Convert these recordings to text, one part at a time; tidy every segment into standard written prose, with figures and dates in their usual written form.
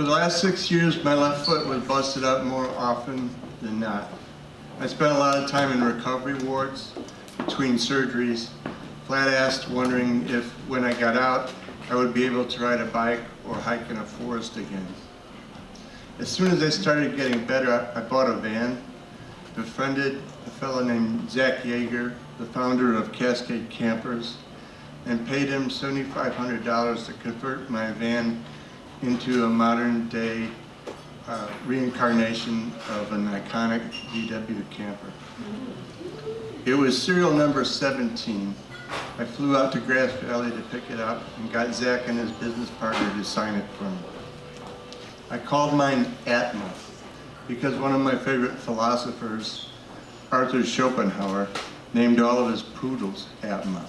For the last 6 years, my left foot was busted up more often than not. I spent a lot of time in recovery wards, between surgeries, flat-assed, wondering if, when I got out, I would be able to ride a bike or hike in a forest again. As soon as I started getting better, I bought a van, befriended a fellow named Zach Yeager, the founder of Cascade Campers, and paid him $7,500 to convert my van into a modern-day reincarnation of an iconic VW camper. It was serial number 17. I flew out to Grass Valley to pick it up and got Zach and his business partner to sign it for me. I called mine Atma because one of my favorite philosophers, Arthur Schopenhauer, named all of his poodles Atma.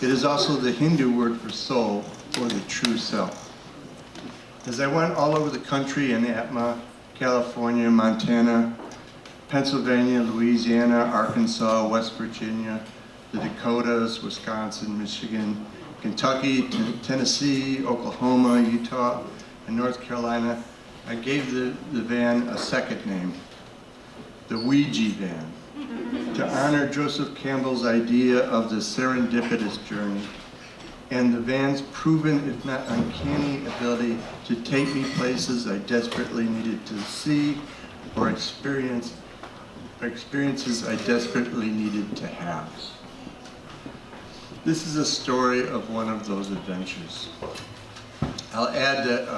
It is also the Hindu word for soul, or the true self. As I went all over the country in Atma, California, Montana, Pennsylvania, Louisiana, Arkansas, West Virginia, the Dakotas, Wisconsin, Michigan, Kentucky, Tennessee, Oklahoma, Utah, and North Carolina, I gave the van a second name, the Ouija van, to honor Joseph Campbell's idea of the serendipitous journey and the van's proven, if not uncanny, ability to take me places I desperately needed to see or experiences I desperately needed to have. This is a story of one of those adventures. I'll add that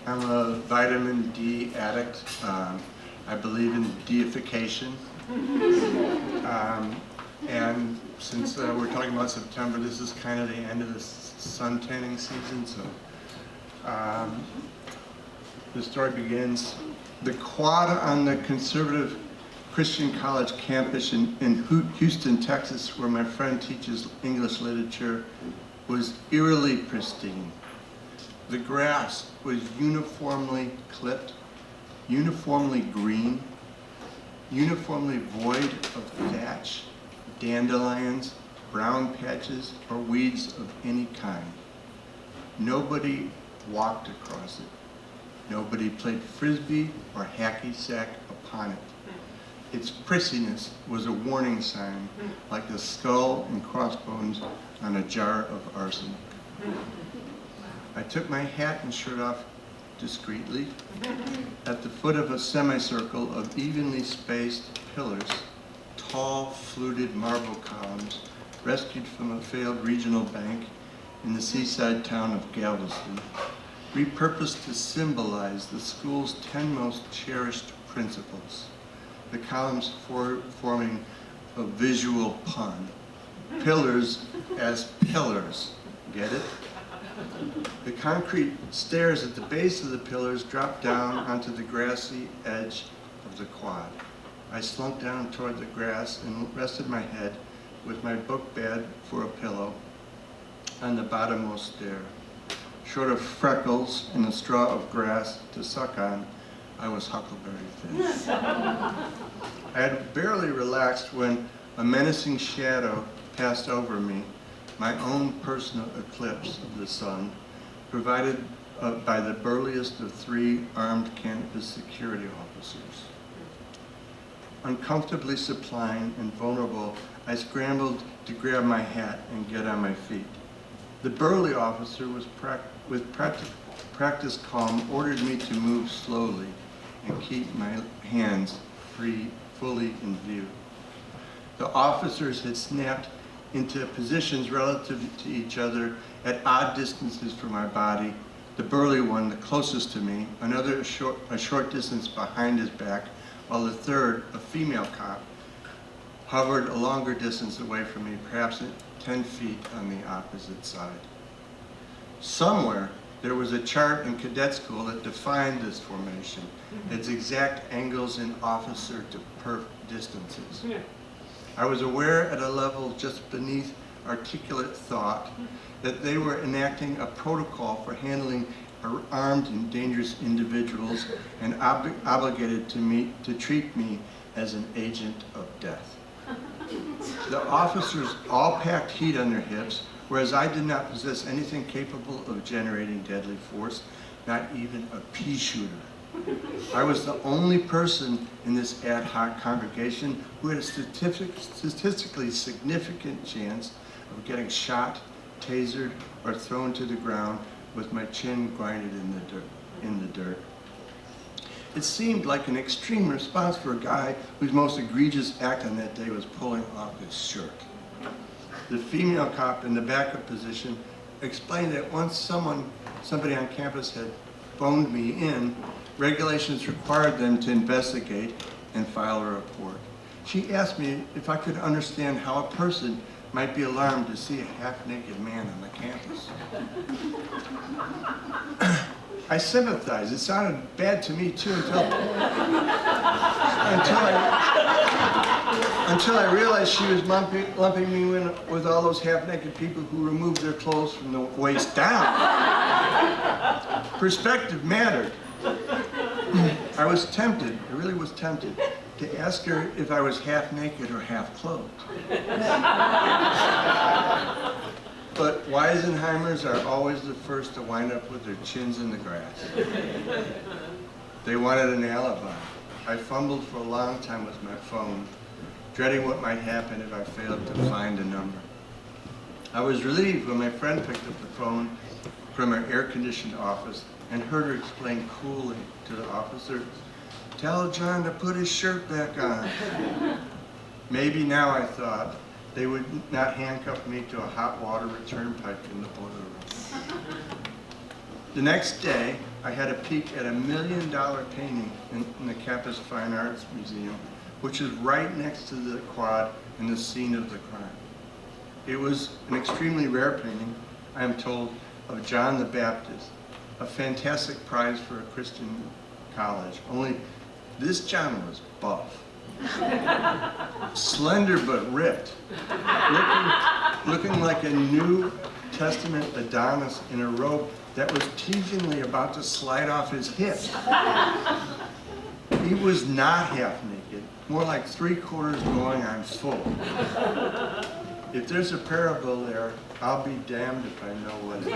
I'm a vitamin D addict. I believe in deification. And since we're talking about September, this is kind of the end of the sun tanning season, so the story begins. The quad on the conservative Christian college campus in Houston, Texas, where my friend teaches English literature, was eerily pristine. The grass was uniformly clipped, uniformly green, uniformly void of thatch, dandelions, brown patches, or weeds of any kind. Nobody walked across it. Nobody played frisbee or hacky sack upon it. Its prissiness was a warning sign, like the skull and crossbones on a jar of arsenic. I took my hat and shirt off discreetly. At the foot of a semicircle of evenly spaced pillars, tall, fluted marble columns, rescued from a failed regional bank in the seaside town of Galveston, repurposed to symbolize the school's 10 most cherished principles. The columns forming a visual pun. Pillars as pillars. Get it? The concrete stairs at the base of the pillars dropped down onto the grassy edge of the quad. I slunk down toward the grass and rested my head with my book bag for a pillow on the bottommost stair. Short of freckles and a straw of grass to suck on, I was Huckleberry Finn. I had barely relaxed when a menacing shadow passed over me, my own personal eclipse of the sun, provided by the burliest of 3 armed campus security officers. Uncomfortably supine and vulnerable, I scrambled to grab my hat and get on my feet. The burly officer with practiced calm ordered me to move slowly and keep my hands fully in view. The officers had snapped into positions relative to each other at odd distances from my body. The burly one, the closest to me, another a short distance behind his back, while the third, a female cop, hovered a longer distance away from me, perhaps at 10 feet on the opposite side. Somewhere, there was a chart in cadet school that defined this formation, its exact angles and officer to perf distances. I was aware at a level just beneath articulate thought that they were enacting a protocol for handling armed and dangerous individuals and obligated to treat me as an agent of death. The officers all packed heat on their hips, whereas I did not possess anything capable of generating deadly force. not even a pea shooter. I was the only person in this ad hoc congregation who had a statistically significant chance of getting shot, tasered, or thrown to the ground with my chin grinded in the dirt. It seemed like an extreme response for a guy whose most egregious act on that day was pulling off his shirt. The female cop in the backup position explained that once somebody on campus had phoned me in, regulations required them to investigate and file a report. She asked me if I could understand how a person might be alarmed to see a half-naked man on the campus. I sympathized. It sounded bad to me too until I realized she was lumping me in with all those half-naked people who removed their clothes from the waist down. Perspective mattered. I was tempted, I really was tempted, to ask her if I was half naked or half clothed. But Weisenheimers are always the first to wind up with their chins in the grass. They wanted an alibi. I fumbled for a long time with my phone, dreading what might happen if I failed to find a number. I was relieved when my friend picked up the phone from her air-conditioned office and heard her explain coolly to the officer, "Tell John to put his shirt back on." Maybe now, I thought, they would not handcuff me to a hot water return pipe in the boiler room. The next day, I had a peek at a $1 million painting in the Campus Fine Arts Museum, which is right next to the quad and the scene of the crime. It was an extremely rare painting, I am told, of John the Baptist, a fantastic prize for a Christian college. Only this John was buff. Slender but ripped, looking like a New Testament Adonis in a robe that was teasingly about to slide off his hip. He was not half naked, more like 3/4 going on full. If there's a parable there, I'll be damned if I know what it is.